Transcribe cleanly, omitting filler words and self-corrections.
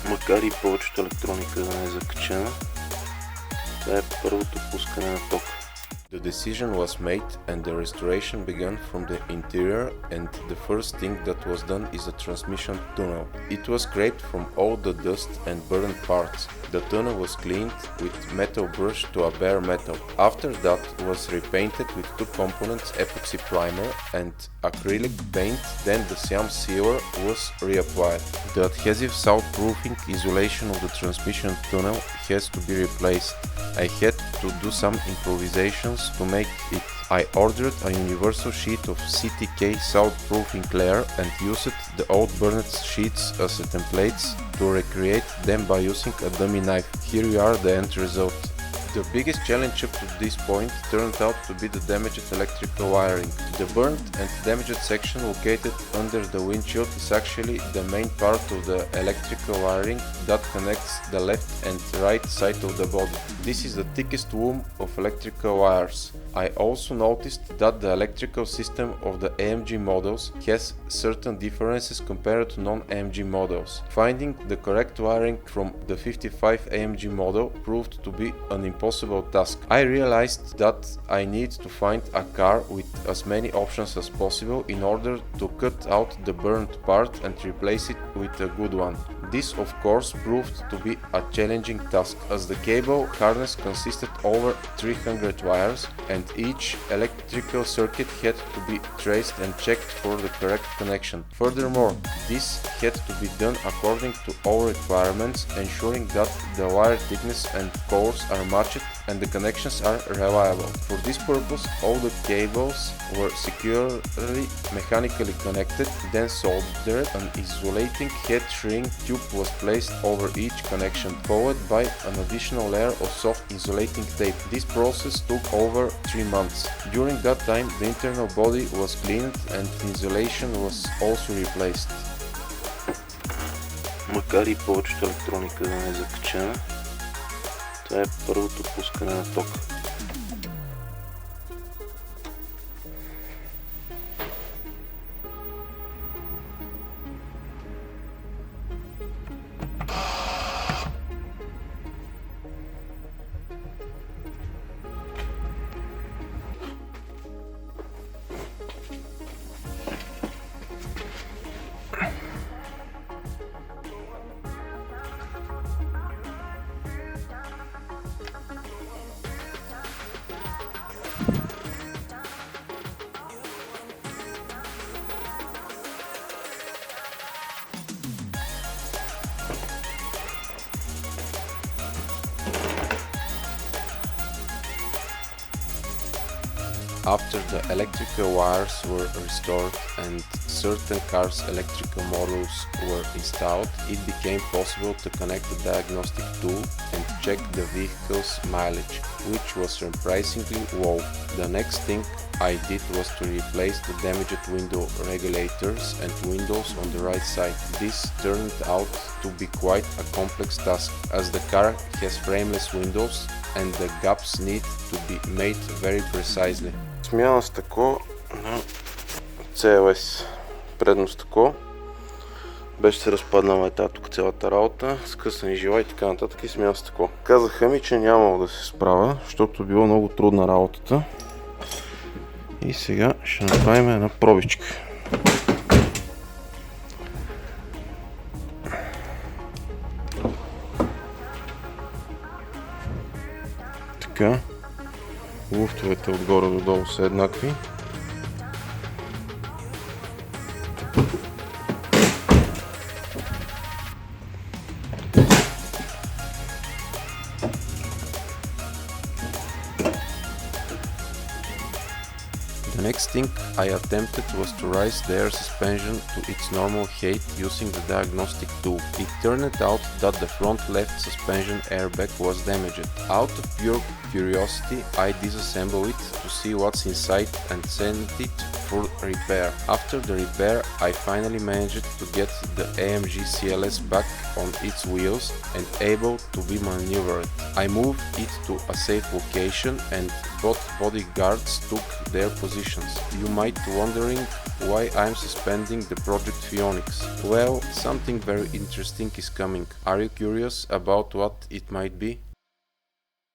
Макар и повечето електроника да не е закачена, това е първото пускане на ток. The decision was made and the restoration began from the interior, and the first thing that was done is a transmission tunnel. It was scraped from all the dust and burned parts. The tunnel was cleaned with metal brush to a bare metal. After that was repainted with two components epoxy primer and acrylic paint, then the SIAM sealer was reapplied. The adhesive soundproofing isolation of the transmission tunnel has to be replaced. I had to do some improvisations to make it. I ordered a universal sheet of CTK soundproofing layer and used the old burned sheets as templates to recreate them by using a dummy knife. Here we are, the end result. The biggest challenge up to this point turned out to be the damaged electrical wiring. The burnt and damaged section located under the windshield is actually the main part of the electrical wiring that connects the left and right side of the body. This is the thickest loom of electrical wires. I also noticed that the electrical system of the AMG models has certain differences compared to non-AMG models. Finding the correct wiring from the 55 AMG model proved to be an impossible task. I realized that I need to find a car with as many options as possible in order to cut out the burnt part and replace it with a good one. This of course proved to be a challenging task, as the cable harness consisted over 300 wires and each electrical circuit had to be traced and checked for the correct connection. Furthermore, this had to be done according to all requirements, ensuring that the wire thickness and cores are matched and the connections are reliable. For this purpose, all the cables were securely mechanically connected, then soldered. An isolating head shrink tube was placed over each connection, followed by an additional layer of soft insulating tape. This process took over 3 months. During that time, the internal body was cleaned and insulation was also replaced. Макар и повечето електроника да не е закачена, това е първото пускане на ток. After the electrical wires were restored and certain cars' electrical models were installed, it became possible to connect the diagnostic tool and check the vehicle's mileage, which was surprisingly low. The next thing I did was to replace the damaged window regulators and windows on the right side. This turned out to be quite a complex task, as the car has frameless windows and the gaps need to be made very precisely. Смяна стъкло на CLS. Предно стъкло. Беше се разпаднала тук цялата работа, скъсани жила и така нататък, и смяна стъкло. Казаха ми, че нямало да се справя, защото било много трудна работата. И сега ще направим една пробичка. Така. Луфтовете отгоре до долу са еднакви. The next thing I attempted was to raise the air suspension to its normal height using the diagnostic tool. It turned out that the front left suspension airbag was damaged. Out of pure curiosity, I disassembled it to see what's inside and sent it for repair. After the repair, I finally managed to get the AMG CLS back on its wheels and able to be maneuvered. I moved it to a safe location and both bodyguards took their positions. You might be wondering why I'm suspending the project Phoenix. Well, something very interesting is coming. Are you curious about what it might be?